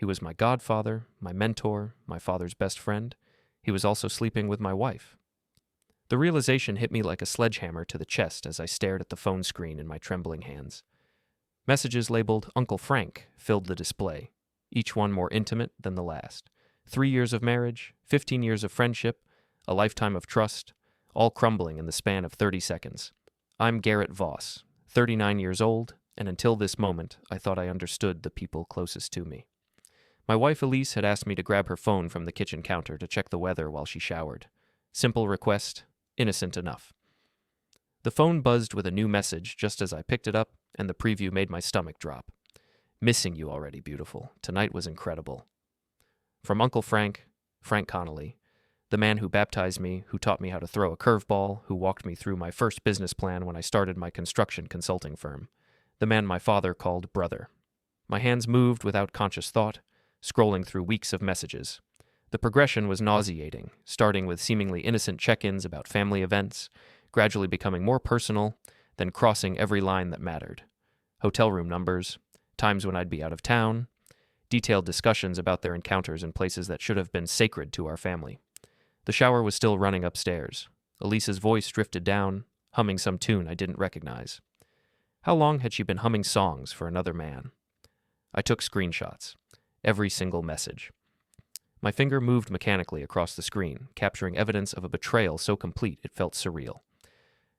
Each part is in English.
He was my godfather, my mentor, my father's best friend. He was also sleeping with my wife. The realization hit me like a sledgehammer to the chest as I stared at the phone screen in my trembling hands. Messages labeled Uncle Frank filled the display, each one more intimate than the last. 3 years of marriage, 15 years of friendship, a lifetime of trust, all crumbling in the span of 30 seconds. I'm Garrett Voss, 39 years old, and until this moment, I thought I understood the people closest to me. My wife Elise had asked me to grab her phone from the kitchen counter to check the weather while she showered. Simple request, innocent enough. The phone buzzed with a new message just as I picked it up, and the preview made my stomach drop. Missing you already, beautiful. Tonight was incredible. From Uncle Frank, Frank Connolly, the man who baptized me, who taught me how to throw a curveball, who walked me through my first business plan when I started my construction consulting firm. The man my father called brother. My hands moved without conscious thought, scrolling through weeks of messages. The progression was nauseating, starting with seemingly innocent check-ins about family events, gradually becoming more personal, then crossing every line that mattered. Hotel room numbers, times when I'd be out of town, detailed discussions about their encounters in places that should have been sacred to our family. The shower was still running upstairs. Elise's voice drifted down, humming some tune I didn't recognize. How long had she been humming songs for another man? I took screenshots. Every single message. My finger moved mechanically across the screen, capturing evidence of a betrayal so complete it felt surreal.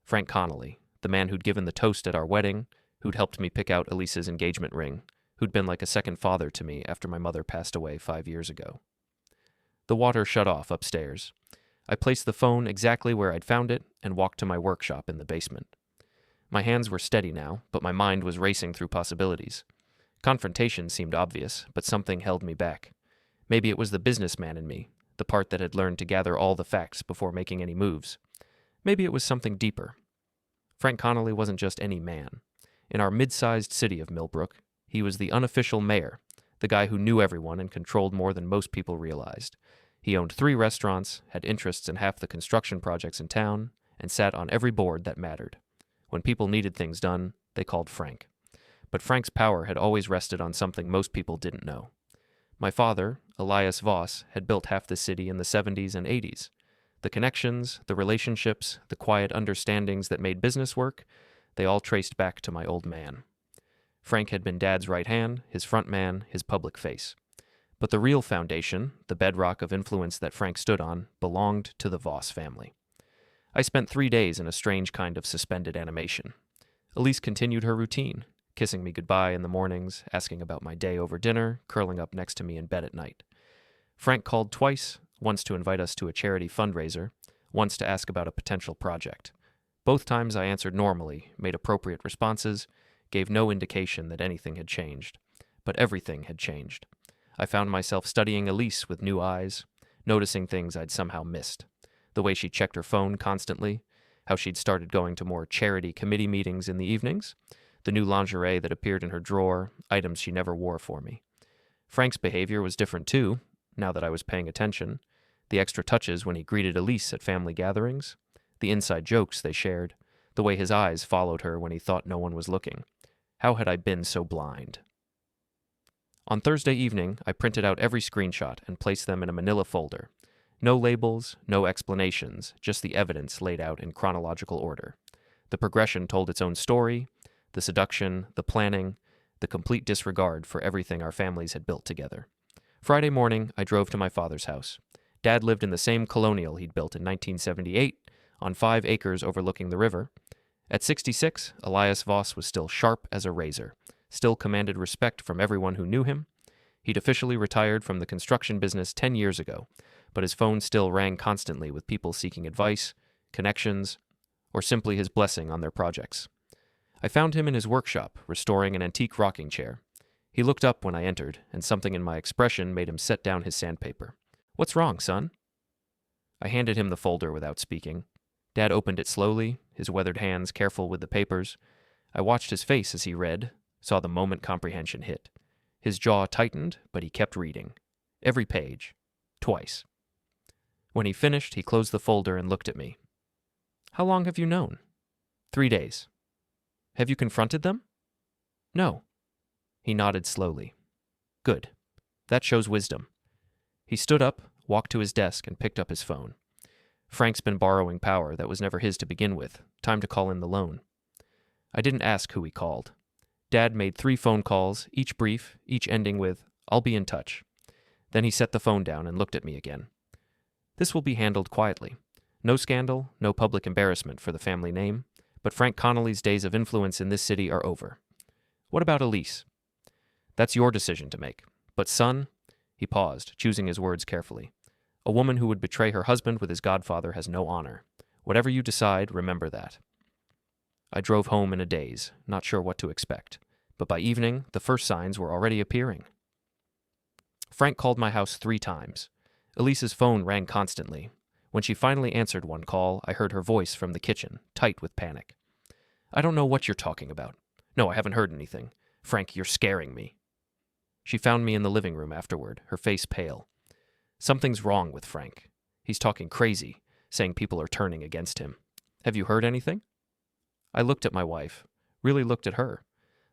Frank Connolly, the man who'd given the toast at our wedding, who'd helped me pick out Elise's engagement ring, who'd been like a second father to me after my mother passed away 5 years ago. The water shut off upstairs. I placed the phone exactly where I'd found it and walked to my workshop in the basement. My hands were steady now, but my mind was racing through possibilities. Confrontation seemed obvious, but something held me back. Maybe it was the businessman in me, the part that had learned to gather all the facts before making any moves. Maybe it was something deeper. Frank Connolly wasn't just any man. In our mid-sized city of Millbrook, he was the unofficial mayor, the guy who knew everyone and controlled more than most people realized. He owned 3 restaurants, had interests in half the construction projects in town, and sat on every board that mattered. When people needed things done, they called Frank. But Frank's power had always rested on something most people didn't know. My father, Elias Voss, had built half the city in the 70s and 80s. The connections, the relationships, the quiet understandings that made business work, they all traced back to my old man. Frank had been Dad's right hand, his front man, his public face. But the real foundation, the bedrock of influence that Frank stood on, belonged to the Voss family. I spent 3 days in a strange kind of suspended animation. Elise continued her routine, kissing me goodbye in the mornings, asking about my day over dinner, curling up next to me in bed at night. Frank called twice, once to invite us to a charity fundraiser, once to ask about a potential project. Both times I answered normally, made appropriate responses, gave no indication that anything had changed. But everything had changed. I found myself studying Elise with new eyes, noticing things I'd somehow missed. The way she checked her phone constantly, how she'd started going to more charity committee meetings in the evenings, the new lingerie that appeared in her drawer, items she never wore for me. Frank's behavior was different too, now that I was paying attention. The extra touches when he greeted Elise at family gatherings, the inside jokes they shared, the way his eyes followed her when he thought no one was looking. How had I been so blind? On Thursday evening, I printed out every screenshot and placed them in a manila folder. No labels, no explanations, just the evidence laid out in chronological order. The progression told its own story, the seduction, the planning, the complete disregard for everything our families had built together. Friday morning, I drove to my father's house. Dad lived in the same colonial he'd built in 1978, on 5 acres overlooking the river. At 66, Elias Voss was still sharp as a razor, still commanded respect from everyone who knew him. He'd officially retired from the construction business 10 years ago, but his phone still rang constantly with people seeking advice, connections, or simply his blessing on their projects. I found him in his workshop, restoring an antique rocking chair. He looked up when I entered, and something in my expression made him set down his sandpaper. "What's wrong, son?" I handed him the folder without speaking. Dad opened it slowly, his weathered hands careful with the papers. I watched his face as he read, saw the moment comprehension hit. His jaw tightened, but he kept reading. Every page. Twice. When he finished, he closed the folder and looked at me. "How long have you known?" 3 days. "Have you confronted them?" "No." He nodded slowly. "Good. That shows wisdom. He stood up, walked to his desk, and picked up his phone. Frank's been borrowing power that was never his to begin with. Time to call in the loan. I didn't ask who he called. Dad made 3 phone calls, each brief, each ending with, "I'll be in touch." Then he set the phone down and looked at me again. This will be handled quietly. No scandal, no public embarrassment for the family name, but Frank Connolly's days of influence in this city are over. What about Elise? That's your decision to make. But son, he paused, choosing his words carefully. A woman who would betray her husband with his godfather has no honor. Whatever you decide, remember that. I drove home in a daze, not sure what to expect. But by evening, the first signs were already appearing. Frank called my house 3 times. Elise's phone rang constantly. When she finally answered one call, I heard her voice from the kitchen, tight with panic. "I don't know what you're talking about. No, I haven't heard anything. Frank, you're scaring me." She found me in the living room afterward, her face pale. "Something's wrong with Frank. He's talking crazy, saying people are turning against him. Have you heard anything?" I looked at my wife, really looked at her,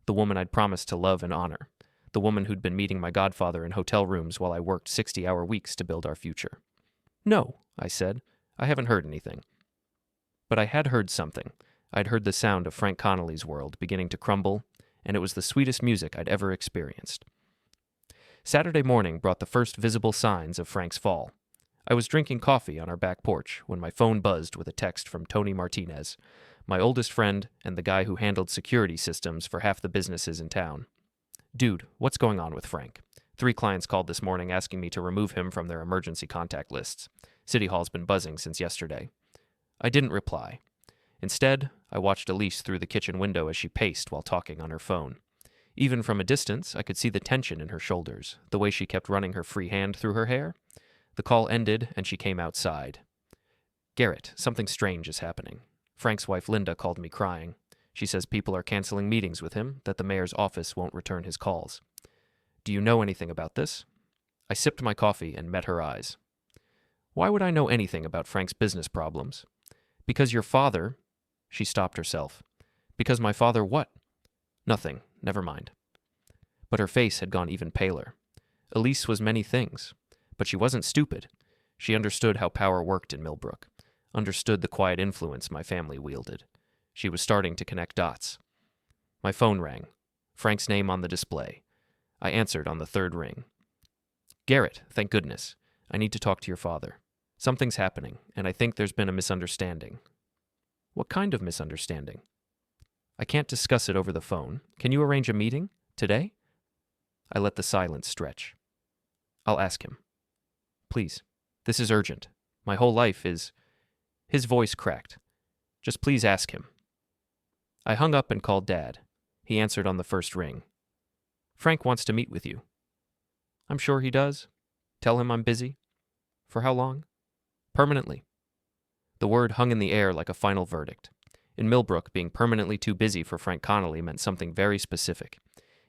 the woman I'd promised to love and honor, the woman who'd been meeting my godfather in hotel rooms while I worked 60-hour weeks to build our future. "No," I said, "I haven't heard anything." But I had heard something. I'd heard the sound of Frank Connolly's world beginning to crumble, and it was the sweetest music I'd ever experienced. Saturday morning brought the first visible signs of Frank's fall. I was drinking coffee on our back porch when my phone buzzed with a text from Tony Martinez, my oldest friend and the guy who handled security systems for half the businesses in town. "Dude, what's going on with Frank? 3 clients called this morning asking me to remove him from their emergency contact lists. City Hall's been buzzing since yesterday." I didn't reply. Instead, I watched Elise through the kitchen window as she paced while talking on her phone. Even from a distance, I could see the tension in her shoulders, the way she kept running her free hand through her hair. The call ended, and she came outside. "Garrett, something strange is happening. Frank's wife Linda called me crying. She says people are canceling meetings with him, that the mayor's office won't return his calls. Do you know anything about this?" I sipped my coffee and met her eyes. "Why would I know anything about Frank's business problems?" "Because your father—" She stopped herself. "Because my father what?" "Nothing. Never mind." But her face had gone even paler. Elise was many things, but she wasn't stupid. She understood how power worked in Millbrook, understood the quiet influence my family wielded. She was starting to connect dots. My phone rang. Frank's name on the display. I answered on the 3rd ring. "Garrett, thank goodness. I need to talk to your father. Something's happening, and I think there's been a misunderstanding." "What kind of misunderstanding?" "I can't discuss it over the phone. Can you arrange a meeting? Today?" I let the silence stretch. "I'll ask him. Please. This is urgent. My whole life is—" His voice cracked. "Just please ask him." I hung up and called Dad. He answered on the 1st ring. "Frank wants to meet with you." "I'm sure he does. Tell him I'm busy." "For how long?" "Permanently." The word hung in the air like a final verdict. In Millbrook, being permanently too busy for Frank Connolly meant something very specific.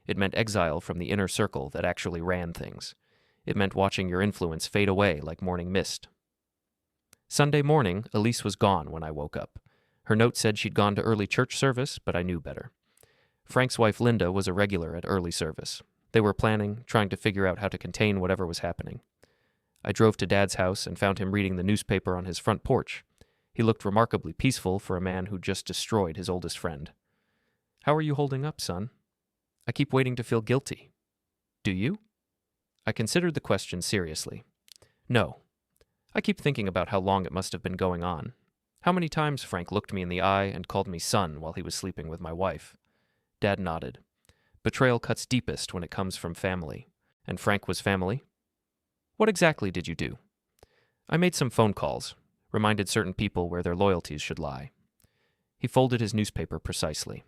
It meant exile from the inner circle that actually ran things. It meant watching your influence fade away like morning mist. Sunday morning, Elise was gone when I woke up. Her note said she'd gone to early church service, but I knew better. Frank's wife Linda was a regular at early service. They were planning, trying to figure out how to contain whatever was happening. I drove to Dad's house and found him reading the newspaper on his front porch. He looked remarkably peaceful for a man who'd just destroyed his oldest friend. "How are you holding up, son?" "I keep waiting to feel guilty." "Do you?" I considered the question seriously. "No. I keep thinking about how long it must have been going on. How many times Frank looked me in the eye and called me son while he was sleeping with my wife." Dad nodded. "Betrayal cuts deepest when it comes from family. And Frank was family?" "What exactly did you do?" "I made some phone calls, reminded certain people where their loyalties should lie." He folded his newspaper precisely.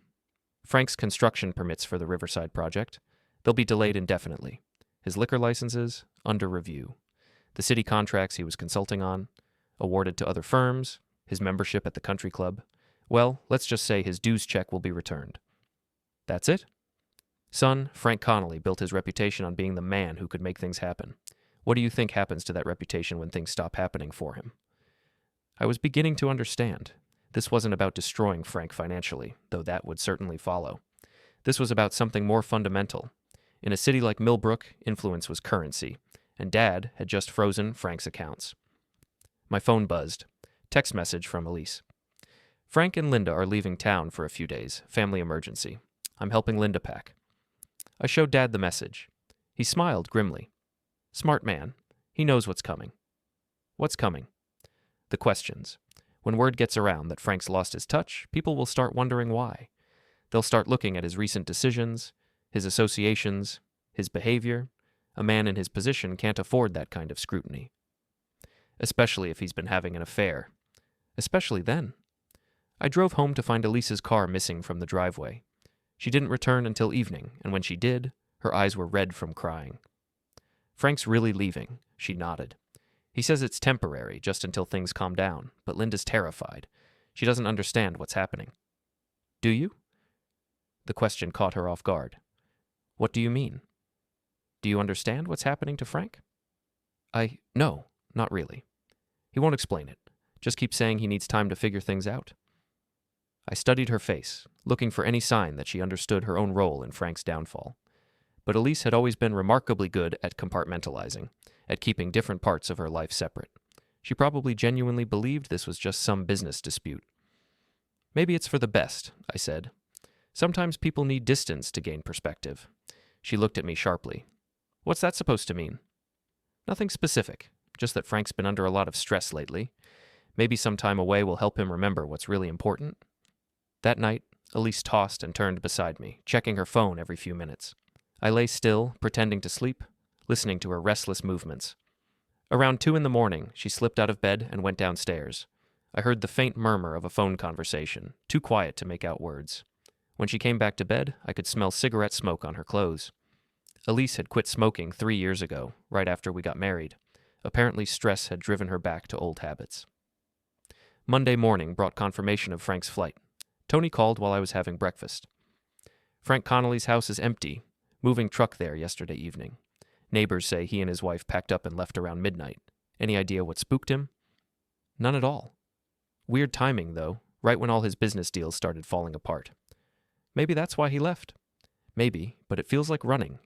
"Frank's construction permits for the Riverside project. They'll be delayed indefinitely. His liquor licenses, under review. The city contracts he was consulting on, awarded to other firms, his membership at the country club. Well, let's just say his dues check will be returned." "That's it?" "Son, Frank Connolly built his reputation on being the man who could make things happen. What do you think happens to that reputation when things stop happening for him?" I was beginning to understand. This wasn't about destroying Frank financially, though that would certainly follow. This was about something more fundamental. In a city like Millbrook, influence was currency, and Dad had just frozen Frank's accounts. My phone buzzed. Text message from Elise. Frank and Linda are leaving town for a few days. Family emergency. I'm helping Linda pack. I showed Dad the message. He smiled grimly. Smart man. He knows what's coming. What's coming? The questions. When word gets around that Frank's lost his touch, people will start wondering why. They'll start looking at his recent decisions, his associations, his behavior. A man in his position can't afford that kind of scrutiny. Especially if he's been having an affair. Especially then. I drove home to find Elise's car missing from the driveway. She didn't return until evening, and when she did, her eyes were red from crying. Frank's really leaving, she nodded. He says it's temporary, just until things calm down, but Linda's terrified. She doesn't understand what's happening. Do you? The question caught her off guard. What do you mean? Do you understand what's happening to Frank? No, not really. He won't explain it. Just keeps saying he needs time to figure things out. I studied her face, looking for any sign that she understood her own role in Frank's downfall. But Elise had always been remarkably good at compartmentalizing, at keeping different parts of her life separate. She probably genuinely believed this was just some business dispute. Maybe it's for the best, I said. Sometimes people need distance to gain perspective. She looked at me sharply. What's that supposed to mean? Nothing specific, just that Frank's been under a lot of stress lately. Maybe some time away will help him remember what's really important. That night, Elise tossed and turned beside me, checking her phone every few minutes. I lay still, pretending to sleep, listening to her restless movements. Around 2 a.m, she slipped out of bed and went downstairs. I heard the faint murmur of a phone conversation, too quiet to make out words. When she came back to bed, I could smell cigarette smoke on her clothes. Elise had quit smoking 3 years ago, right after we got married. Apparently stress had driven her back to old habits. Monday morning brought confirmation of Frank's flight. Tony called while I was having breakfast. Frank Connolly's house is empty. Moving truck there yesterday evening. Neighbors say he and his wife packed up and left around midnight. Any idea what spooked him? None at all. Weird timing, though, right when all his business deals started falling apart. Maybe that's why he left. Maybe, but it feels like running,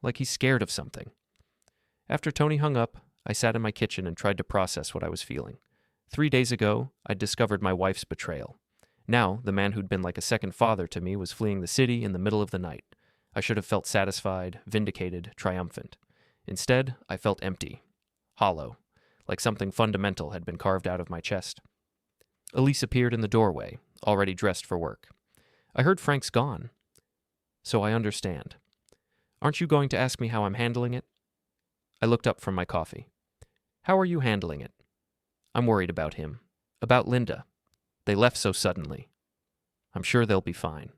like he's scared of something. After Tony hung up, I sat in my kitchen and tried to process what I was feeling. 3 days ago, I'd discovered my wife's betrayal. Now, the man who'd been like a second father to me was fleeing the city in the middle of the night. I should have felt satisfied, vindicated, triumphant. Instead, I felt empty, hollow, like something fundamental had been carved out of my chest. Elise appeared in the doorway, already dressed for work. I heard Frank's gone. So I understand. Aren't you going to ask me how I'm handling it? I looked up from my coffee. How are you handling it? I'm worried about him. About Linda. They left so suddenly. I'm sure they'll be fine.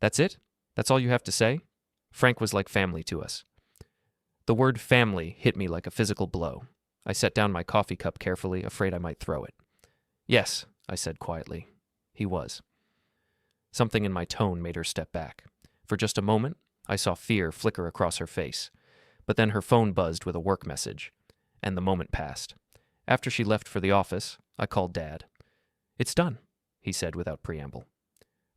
That's it? That's all you have to say? Frank was like family to us. The word family hit me like a physical blow. I set down my coffee cup carefully, afraid I might throw it. Yes, I said quietly. He was. Something in my tone made her step back. For just a moment, I saw fear flicker across her face. But then her phone buzzed with a work message, and the moment passed. After she left for the office, I called Dad. It's done, he said without preamble.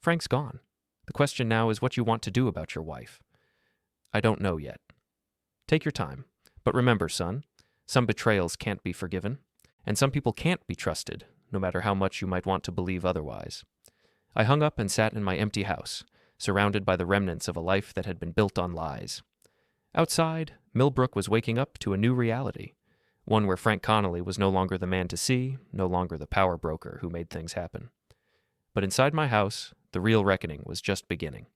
Frank's gone. The question now is what you want to do about your wife. I don't know yet. Take your time. But remember, son, some betrayals can't be forgiven, and some people can't be trusted, no matter how much you might want to believe otherwise. I hung up and sat in my empty house, surrounded by the remnants of a life that had been built on lies. Outside, Millbrook was waking up to a new reality, one where Frank Connolly was no longer the man to see, no longer the power broker who made things happen. But inside my house, the real reckoning was just beginning.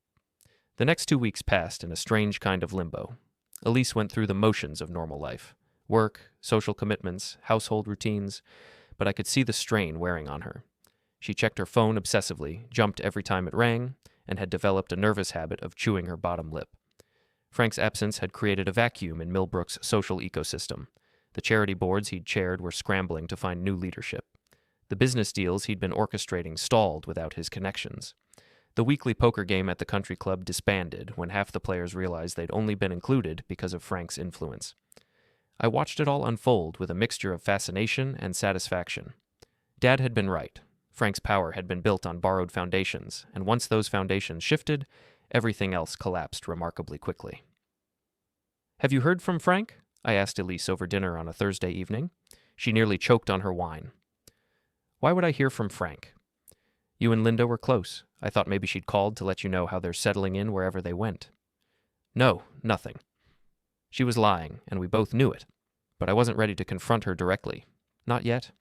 The next 2 weeks passed in a strange kind of limbo. Elise went through the motions of normal life. Work, social commitments, household routines, but I could see the strain wearing on her. She checked her phone obsessively, jumped every time it rang, and had developed a nervous habit of chewing her bottom lip. Frank's absence had created a vacuum in Millbrook's social ecosystem. The charity boards he'd chaired were scrambling to find new leadership. The business deals he'd been orchestrating stalled without his connections. The weekly poker game at the country club disbanded when half the players realized they'd only been included because of Frank's influence. I watched it all unfold with a mixture of fascination and satisfaction. Dad had been right. Frank's power had been built on borrowed foundations, and once those foundations shifted, everything else collapsed remarkably quickly. Have you heard from Frank? I asked Elise over dinner on a Thursday evening. She nearly choked on her wine. Why would I hear from Frank? You and Linda were close. I thought maybe she'd called to let you know how they're settling in wherever they went. No, nothing. She was lying, and we both knew it. But I wasn't ready to confront her directly. Not yet.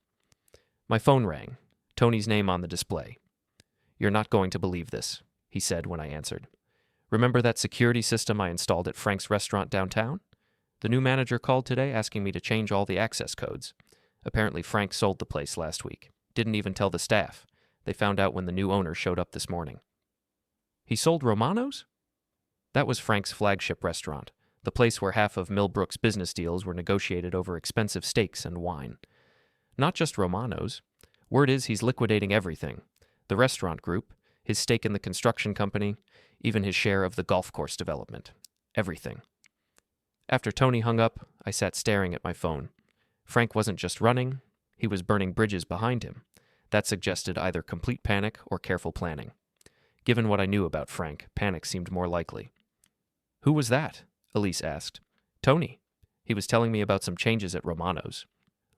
My phone rang. Tony's name on the display. You're not going to believe this, he said when I answered. Remember that security system I installed at Frank's restaurant downtown? The new manager called today asking me to change all the access codes. Apparently Frank sold the place last week. Didn't even tell the staff. They found out when the new owner showed up this morning. He sold Romano's? That was Frank's flagship restaurant, the place where half of Millbrook's business deals were negotiated over expensive steaks and wine. Not just Romano's. Word is he's liquidating everything. The restaurant group, his stake in the construction company, even his share of the golf course development. Everything. After Tony hung up, I sat staring at my phone. Frank wasn't just running, he was burning bridges behind him. That suggested either complete panic or careful planning. Given what I knew about Frank, panic seemed more likely. Who was that? Elise asked. Tony. He was telling me about some changes at Romano's.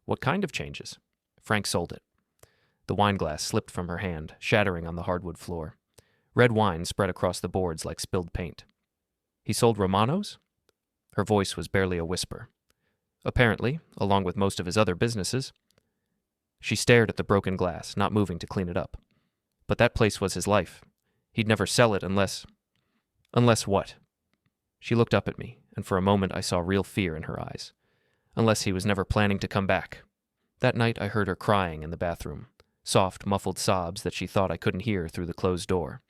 What kind of changes? Frank sold it. The wine glass slipped from her hand, shattering on the hardwood floor. Red wine spread across the boards like spilled paint. He sold Romano's? Her voice was barely a whisper. Apparently, along with most of his other businesses. She stared at the broken glass, not moving to clean it up. But that place was his life. He'd never sell it unless... Unless what? She looked up at me, and for a moment I saw real fear in her eyes. Unless he was never planning to come back. That night I heard her crying in the bathroom. Soft, muffled sobs that she thought I couldn't hear through the closed door.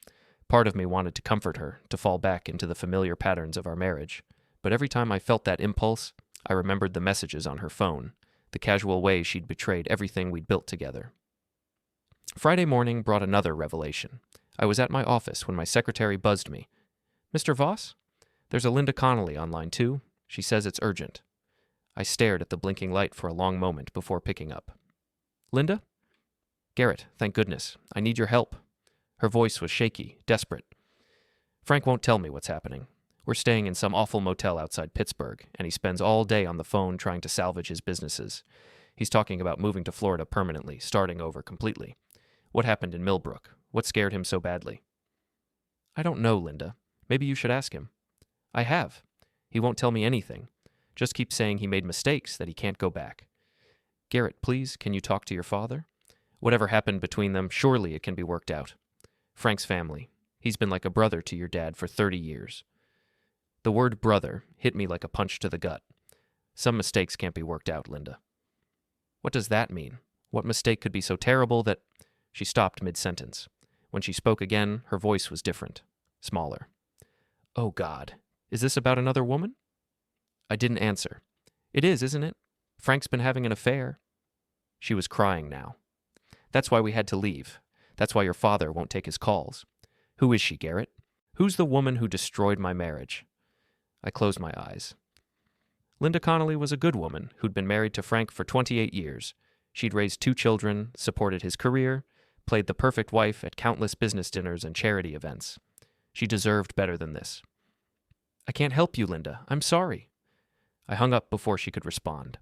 Part of me wanted to comfort her, to fall back into the familiar patterns of our marriage. But every time I felt that impulse, I remembered the messages on her phone, the casual way she'd betrayed everything we'd built together. Friday morning brought another revelation. I was at my office when my secretary buzzed me. Mr. Voss? There's a Linda Connolly on line 2. She says it's urgent. I stared at the blinking light for a long moment before picking up. Linda? Garrett, thank goodness. I need your help. Her voice was shaky, desperate. Frank won't tell me what's happening. We're staying in some awful motel outside Pittsburgh, and he spends all day on the phone trying to salvage his businesses. He's talking about moving to Florida permanently, starting over completely. What happened in Millbrook? What scared him so badly? I don't know, Linda. Maybe you should ask him. I have. He won't tell me anything. Just keeps saying he made mistakes, that he can't go back. Garrett, please, can you talk to your father? Whatever happened between them, surely it can be worked out. Frank's family. He's been like a brother to your dad for 30 years. The word brother hit me like a punch to the gut. Some mistakes can't be worked out, Linda. What does that mean? What mistake could be so terrible that... She stopped mid-sentence. When she spoke again, her voice was different, smaller. Oh, God. Is this about another woman? I didn't answer. It is, isn't it? Frank's been having an affair. She was crying now. That's why we had to leave. That's why your father won't take his calls. Who is she, Garrett? Who's the woman who destroyed my marriage? I closed my eyes. Linda Connolly was a good woman who'd been married to Frank for 28 years. She'd raised 2 children, supported his career, played the perfect wife at countless business dinners and charity events. She deserved better than this. I can't help you, Linda. I'm sorry. I hung up before she could respond.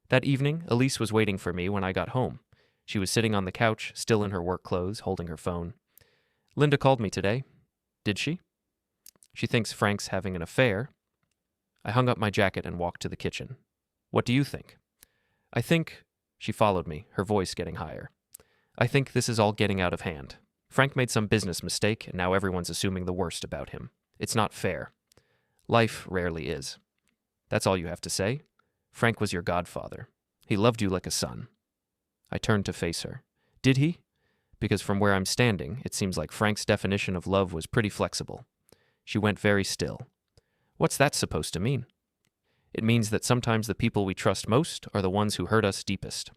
That evening, Elise was waiting for me when I got home. She was sitting on the couch, still in her work clothes, holding her phone. Linda called me today. Did she? She thinks Frank's having an affair. I hung up my jacket and walked to the kitchen. What do you think? I think... She followed me, her voice getting higher. I think this is all getting out of hand. Frank made some business mistake, and now everyone's assuming the worst about him. It's not fair. Life rarely is. That's all you have to say. Frank was your godfather. He loved you like a son. I turned to face her. Did he? Because from where I'm standing, it seems like Frank's definition of love was pretty flexible. She went very still. What's that supposed to mean? It means that sometimes the people we trust most are the ones who hurt us deepest.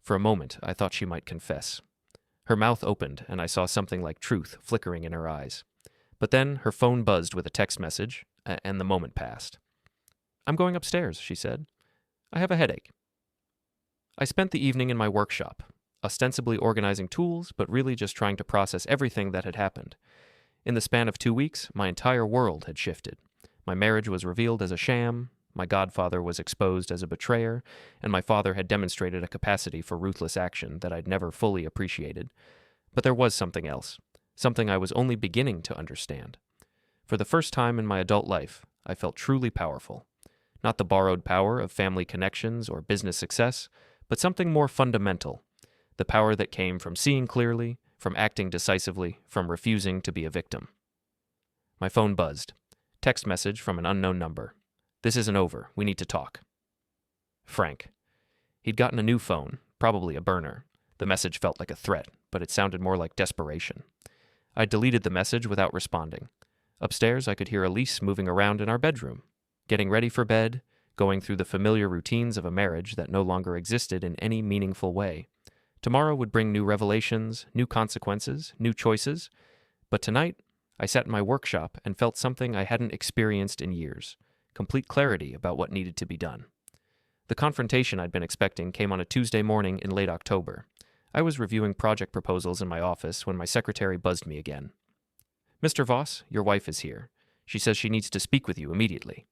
For a moment, I thought she might confess. Her mouth opened, and I saw something like truth flickering in her eyes. But then her phone buzzed with a text message, and the moment passed. I'm going upstairs, she said. I have a headache. I spent the evening in my workshop, ostensibly organizing tools, but really just trying to process everything that had happened. In the span of 2 weeks, my entire world had shifted. My marriage was revealed as a sham, my godfather was exposed as a betrayer, and my father had demonstrated a capacity for ruthless action that I'd never fully appreciated. But there was something else, something I was only beginning to understand. For the first time in my adult life, I felt truly powerful. Not the borrowed power of family connections or business success, but something more fundamental, the power that came from seeing clearly, from acting decisively, from refusing to be a victim. My phone buzzed. Text message from an unknown number. "This isn't over. We need to talk." Frank. He'd gotten a new phone, probably a burner. The message felt like a threat, but it sounded more like desperation. I deleted the message without responding. Upstairs, I could hear Elise moving around in our bedroom, getting ready for bed, going through the familiar routines of a marriage that no longer existed in any meaningful way. Tomorrow would bring new revelations, new consequences, new choices, but tonight, I sat in my workshop and felt something I hadn't experienced in years, complete clarity about what needed to be done. The confrontation I'd been expecting came on a Tuesday morning in late October. I was reviewing project proposals in my office when my secretary buzzed me again. "Mr. Voss, your wife is here. She says she needs to speak with you immediately."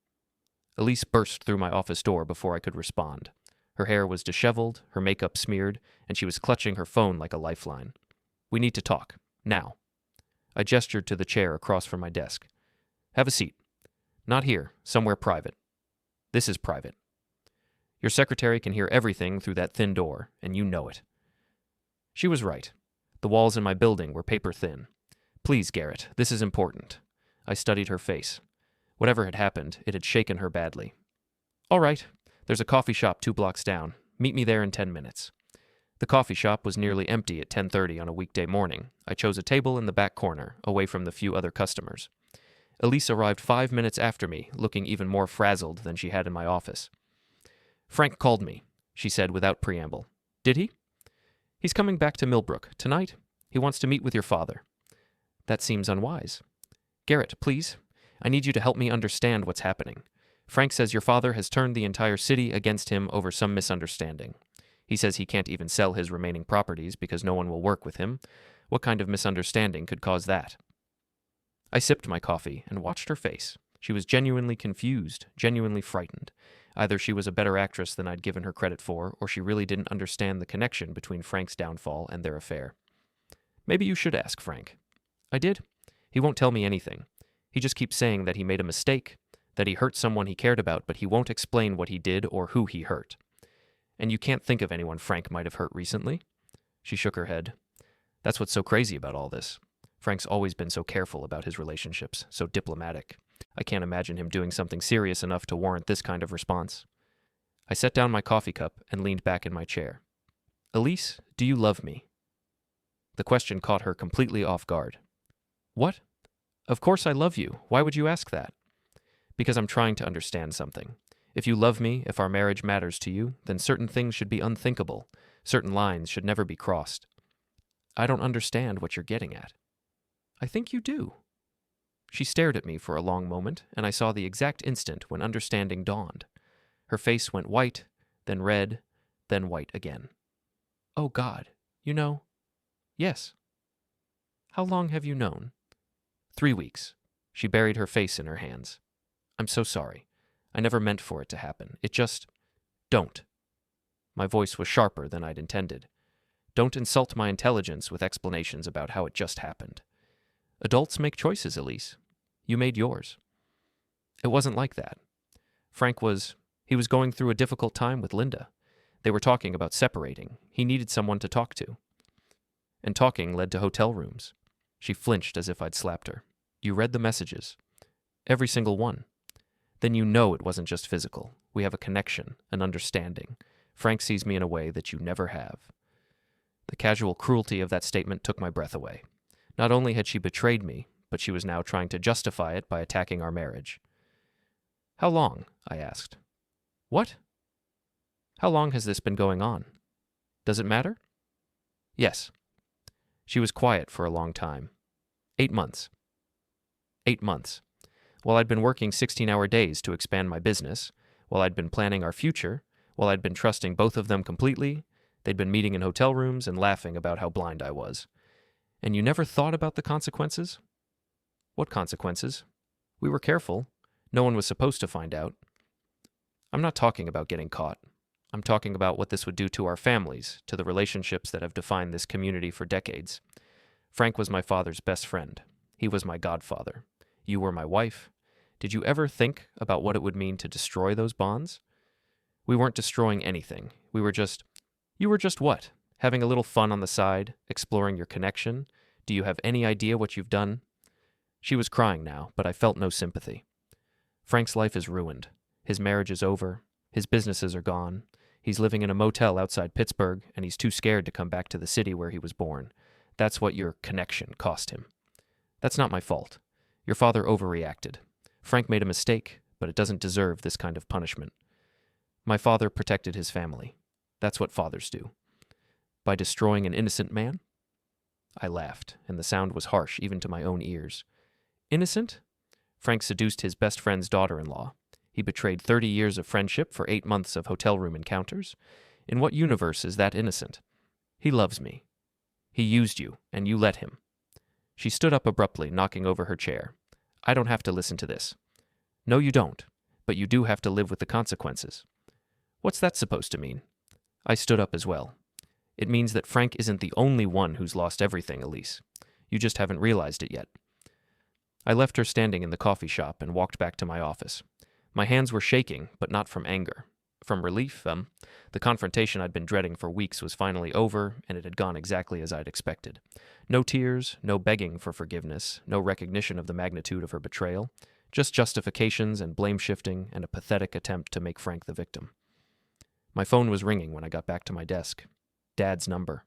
Elise burst through my office door before I could respond. Her hair was disheveled, her makeup smeared, and she was clutching her phone like a lifeline. "We need to talk. Now." I gestured to the chair across from my desk. "Have a seat. Not here, somewhere private. This is private. Your secretary can hear everything through that thin door, and you know it." She was right. The walls in my building were paper thin. "Please, Garrett, this is important." I studied her face. Whatever had happened, it had shaken her badly. "All right. There's a coffee shop 2 blocks down. Meet me there in 10 minutes. The coffee shop was nearly empty at 10:30 on a weekday morning. I chose a table in the back corner, away from the few other customers. Elise arrived 5 minutes after me, looking even more frazzled than she had in my office. "Frank called me," she said without preamble. "Did he?" "He's coming back to Millbrook tonight. He wants to meet with your father." "That seems unwise." "Garrett, please. I need you to help me understand what's happening. Frank says your father has turned the entire city against him over some misunderstanding. He says he can't even sell his remaining properties because no one will work with him. What kind of misunderstanding could cause that?" I sipped my coffee and watched her face. She was genuinely confused, genuinely frightened. Either she was a better actress than I'd given her credit for, or she really didn't understand the connection between Frank's downfall and their affair. "Maybe you should ask Frank." "I did. He won't tell me anything. He just keeps saying that he made a mistake, that he hurt someone he cared about, but he won't explain what he did or who he hurt." "And you can't think of anyone Frank might have hurt recently?" She shook her head. "That's what's so crazy about all this. Frank's always been so careful about his relationships, so diplomatic. I can't imagine him doing something serious enough to warrant this kind of response." I set down my coffee cup and leaned back in my chair. "Elise, do you love me?" The question caught her completely off guard. "What? Of course I love you. Why would you ask that?" "Because I'm trying to understand something. If you love me, if our marriage matters to you, then certain things should be unthinkable. Certain lines should never be crossed." "I don't understand what you're getting at." "I think you do." She stared at me for a long moment, and I saw the exact instant when understanding dawned. Her face went white, then red, then white again. "Oh, God, you know?" "Yes." "How long have you known?" 3 weeks. She buried her face in her hands. "I'm so sorry. I never meant for it to happen. It just... Don't." My voice was sharper than I'd intended. "Don't insult my intelligence with explanations about how it just happened. Adults make choices, Elise. You made yours." It wasn't like that. Frank was going through a difficult time with Linda. They were talking about separating. He needed someone to talk to. And talking led to hotel rooms. She flinched as if I'd slapped her. "You read the messages." "Every single one." "Then you know it wasn't just physical. We have a connection, an understanding. Frank sees me in a way that you never have." The casual cruelty of that statement took my breath away. Not only had she betrayed me, but she was now trying to justify it by attacking our marriage. "How long?" I asked. "What?" "How long has this been going on? Does it matter?" "Yes." She was quiet for a long time. 8 months. 8 months. While I'd been working 16-hour days to expand my business, while I'd been planning our future, while I'd been trusting both of them completely, they'd been meeting in hotel rooms and laughing about how blind I was. "And you never thought about the consequences?" "What consequences?" "We were careful. No one was supposed to find out. I'm not talking about getting caught. I'm talking about what this would do to our families, to the relationships that have defined this community for decades. Frank was my father's best friend. He was my godfather. You were my wife. Did you ever think about what it would mean to destroy those bonds? We weren't destroying anything. You were just what? Having a little fun on the side, exploring your connection? Do you have any idea what you've done? She was crying now, but I felt no sympathy. Frank's life is ruined. His marriage is over. His businesses are gone. He's living in a motel outside Pittsburgh, and he's too scared to come back to the city where he was born. That's what your connection cost him. That's not my fault. Your father overreacted. Frank made a mistake, but it doesn't deserve this kind of punishment. My father protected his family. That's what fathers do. By destroying an innocent man? I laughed, and the sound was harsh even to my own ears. Innocent? Frank seduced his best friend's daughter-in-law. He betrayed 30 years of friendship for 8 months of hotel room encounters. In what universe is that innocent? He loves me. He used you, and you let him. She stood up abruptly, knocking over her chair. I don't have to listen to this. No, you don't, but you do have to live with the consequences. What's that supposed to mean? I stood up as well. It means that Frank isn't the only one who's lost everything, Elise. You just haven't realized it yet. I left her standing in the coffee shop and walked back to my office. My hands were shaking, but not from anger. From relief, the confrontation I'd been dreading for weeks was finally over, and it had gone exactly as I'd expected. No tears, no begging for forgiveness, no recognition of the magnitude of her betrayal, just justifications and blame-shifting and a pathetic attempt to make Frank the victim. My phone was ringing when I got back to my desk. Dad's number.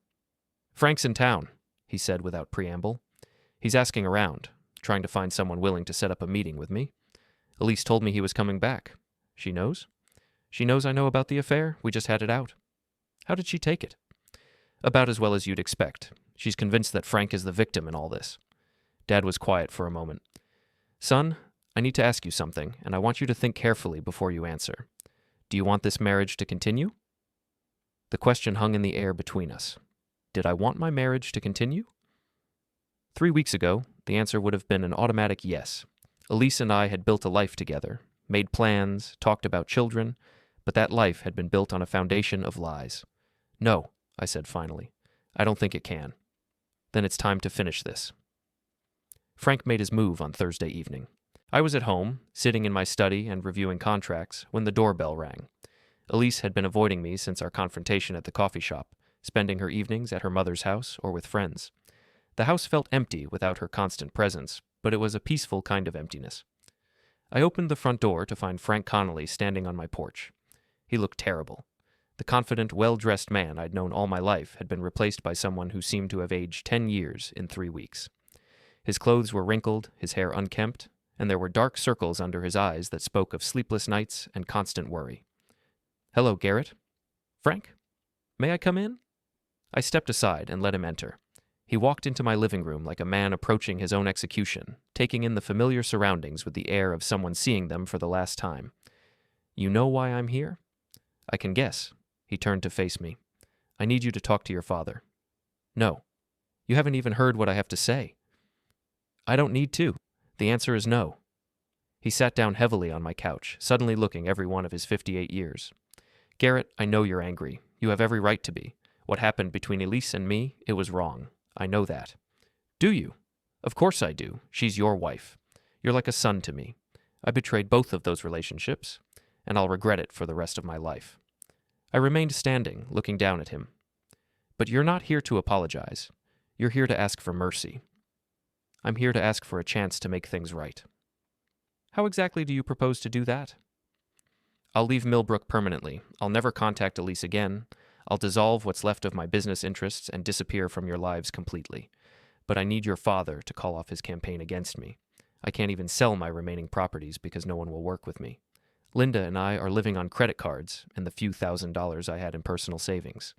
Frank's in town, he said without preamble. He's asking around, trying to find someone willing to set up a meeting with me. Elise told me he was coming back. She knows? She knows I know about the affair. We just had it out. How did she take it? About as well as you'd expect. She's convinced that Frank is the victim in all this. Dad was quiet for a moment. Son, I need to ask you something, and I want you to think carefully before you answer. Do you want this marriage to continue? The question hung in the air between us. Did I want my marriage to continue? 3 weeks ago, the answer would have been an automatic yes. Elise and I had built a life together, made plans, talked about children, but that life had been built on a foundation of lies. No, I said finally. I don't think it can. Then it's time to finish this. Frank made his move on Thursday evening. I was at home, sitting in my study and reviewing contracts, when the doorbell rang. Elise had been avoiding me since our confrontation at the coffee shop, spending her evenings at her mother's house or with friends. The house felt empty without her constant presence, but it was a peaceful kind of emptiness. I opened the front door to find Frank Connolly standing on my porch. He looked terrible. The confident, well-dressed man I'd known all my life had been replaced by someone who seemed to have aged 10 years in 3 weeks. His clothes were wrinkled, his hair unkempt, and there were dark circles under his eyes that spoke of sleepless nights and constant worry. Hello, Garrett. Frank? May I come in? I stepped aside and let him enter. He walked into my living room like a man approaching his own execution, taking in the familiar surroundings with the air of someone seeing them for the last time. You know why I'm here? I can guess. He turned to face me. I need you to talk to your father. No. You haven't even heard what I have to say. I don't need to. The answer is no. He sat down heavily on my couch, suddenly looking every one of his 58 years. Garrett, I know you're angry. You have every right to be. What happened between Elise and me, it was wrong. I know that. Do you? Of course I do. She's your wife. You're like a son to me. I betrayed both of those relationships, and I'll regret it for the rest of my life. I remained standing, looking down at him. But you're not here to apologize. You're here to ask for mercy. I'm here to ask for a chance to make things right. How exactly do you propose to do that? I'll leave Millbrook permanently. I'll never contact Elise again. I'll dissolve what's left of my business interests and disappear from your lives completely. But I need your father to call off his campaign against me. I can't even sell my remaining properties because no one will work with me. Linda and I are living on credit cards and the few $1,000s I had in personal savings.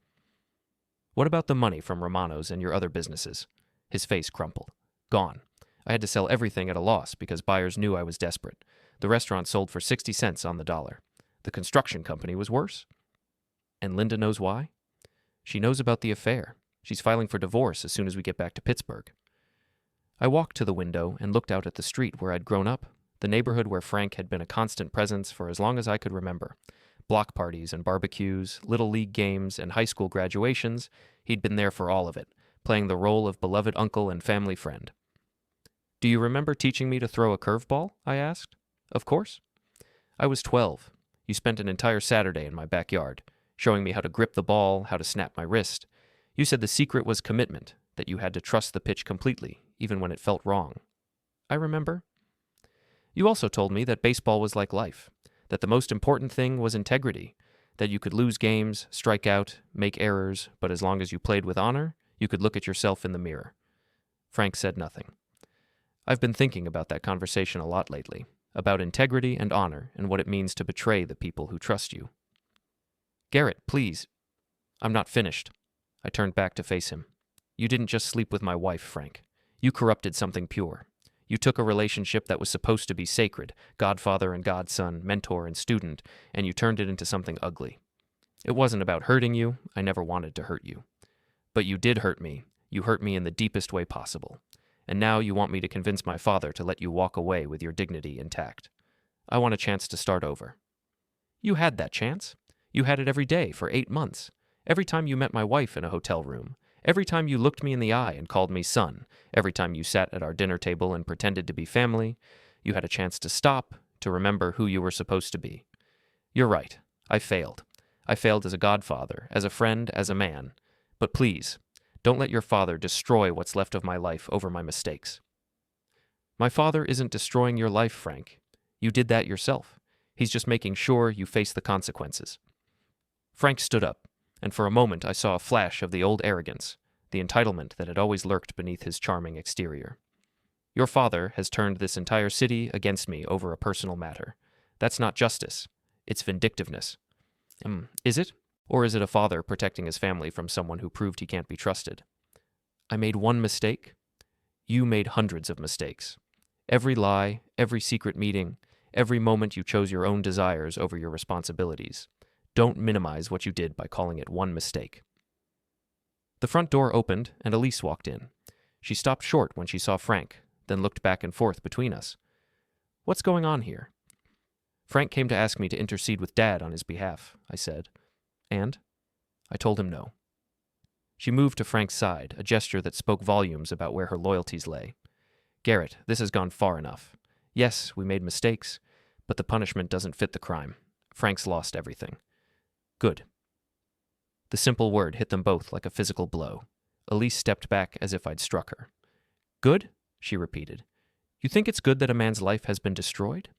What about the money from Romano's and your other businesses? His face crumpled. Gone. I had to sell everything at a loss because buyers knew I was desperate. The restaurant sold for 60 cents on the dollar. The construction company was worse. And Linda knows why? She knows about the affair. She's filing for divorce as soon as we get back to Pittsburgh. I walked to the window and looked out at the street where I'd grown up, the neighborhood where Frank had been a constant presence for as long as I could remember. Block parties and barbecues, little league games, and high school graduations, he'd been there for all of it, playing the role of beloved uncle and family friend. "Do you remember teaching me to throw a curveball?" I asked. "Of course." "I was 12. You spent an entire Saturday in my backyard, showing me how to grip the ball, how to snap my wrist. You said the secret was commitment, that you had to trust the pitch completely, even when it felt wrong." "I remember." "You also told me that baseball was like life, that the most important thing was integrity, that you could lose games, strike out, make errors, but as long as you played with honor, you could look at yourself in the mirror." Frank said nothing. "I've been thinking about that conversation a lot lately, about integrity and honor and what it means to betray the people who trust you." "Garrett, please." "I'm not finished." I turned back to face him. "You didn't just sleep with my wife, Frank. You corrupted something pure. You took a relationship that was supposed to be sacred, godfather and godson, mentor and student, and you turned it into something ugly. It wasn't about hurting you. I never wanted to hurt you. But you did hurt me. You hurt me in the deepest way possible. And now you want me to convince my father to let you walk away with your dignity intact. I want a chance to start over." "You had that chance. You had it every day for 8 months. Every time you met my wife in a hotel room. Every time you looked me in the eye and called me son. Every time you sat at our dinner table and pretended to be family. You had a chance to stop, to remember who you were supposed to be. You're right. I failed. I failed as a godfather, as a friend, as a man. But please, don't let your father destroy what's left of my life over my mistakes." "My father isn't destroying your life, Frank. You did that yourself. He's just making sure you face the consequences." Frank stood up, and for a moment I saw a flash of the old arrogance, the entitlement that had always lurked beneath his charming exterior. "Your father has turned this entire city against me over a personal matter. That's not justice. It's vindictiveness." Is it? Or is it a father protecting his family from someone who proved he can't be trusted?" "I made one mistake." "You made hundreds of mistakes. Every lie, every secret meeting, every moment you chose your own desires over your responsibilities. Don't minimize what you did by calling it one mistake." The front door opened, and Elise walked in. She stopped short when she saw Frank, then looked back and forth between us. "What's going on here?" "Frank came to ask me to intercede with Dad on his behalf," I said. "And?" I told him no. She moved to Frank's side, a gesture that spoke volumes about where her loyalties lay. "Garrett, this has gone far enough. Yes, we made mistakes, but the punishment doesn't fit the crime. Frank's lost everything." "Good." The simple word hit them both like a physical blow. Elise stepped back as if I'd struck her. "Good?" she repeated. "You think it's good that a man's life has been destroyed?"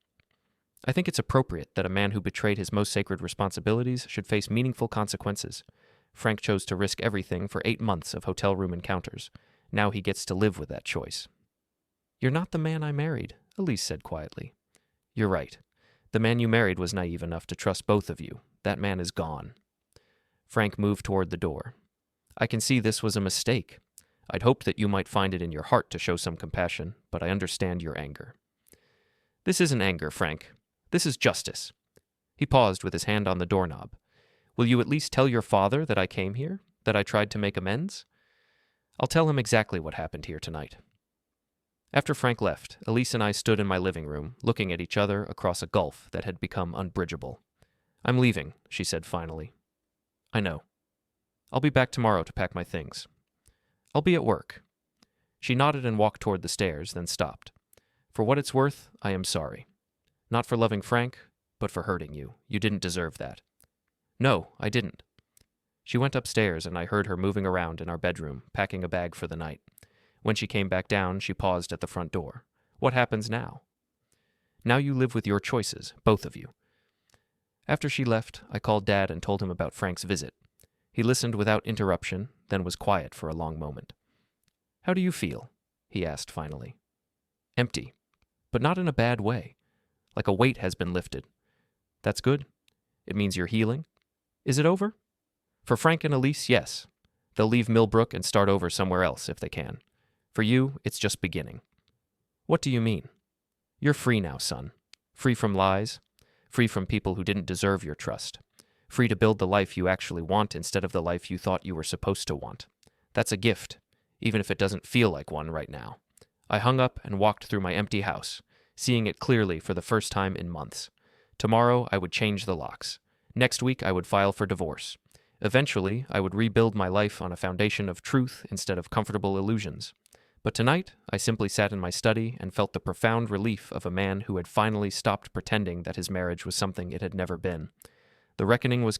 "I think it's appropriate that a man who betrayed his most sacred responsibilities should face meaningful consequences. Frank chose to risk everything for 8 months of hotel room encounters. Now he gets to live with that choice." "You're not the man I married," Elise said quietly. "You're right. The man you married was naive enough to trust both of you. That man is gone." Frank moved toward the door. "I can see this was a mistake. I'd hoped that you might find it in your heart to show some compassion, but I understand your anger." "This isn't anger, Frank. This is justice." He paused with his hand on the doorknob. "Will you at least tell your father that I came here, that I tried to make amends?" "I'll tell him exactly what happened here tonight." After Frank left, Elise and I stood in my living room, looking at each other across a gulf that had become unbridgeable. "I'm leaving," she said finally. "I know. I'll be back tomorrow to pack my things." "I'll be at work." She nodded and walked toward the stairs, then stopped. "For what it's worth, I am sorry. Not for loving Frank, but for hurting you. You didn't deserve that." "No, I didn't." She went upstairs, and I heard her moving around in our bedroom, packing a bag for the night. When she came back down, she paused at the front door. "What happens now?" "Now you live with your choices, both of you." After she left, I called Dad and told him about Frank's visit. He listened without interruption, then was quiet for a long moment. "How do you feel?" he asked finally. "Empty, but not in a bad way. Like a weight has been lifted." "That's good. It means you're healing. Is it over?" "For Frank and Elise, yes. They'll leave Millbrook and start over somewhere else if they can. For you, it's just beginning." "What do you mean?" "You're free now, son. Free from lies. Free from people who didn't deserve your trust. Free to build the life you actually want instead of the life you thought you were supposed to want. That's a gift, even if it doesn't feel like one right now." I hung up and walked through my empty house, seeing it clearly for the first time in months. Tomorrow, I would change the locks. Next week, I would file for divorce. Eventually, I would rebuild my life on a foundation of truth instead of comfortable illusions. But tonight, I simply sat in my study and felt the profound relief of a man who had finally stopped pretending that his marriage was something it had never been. The reckoning was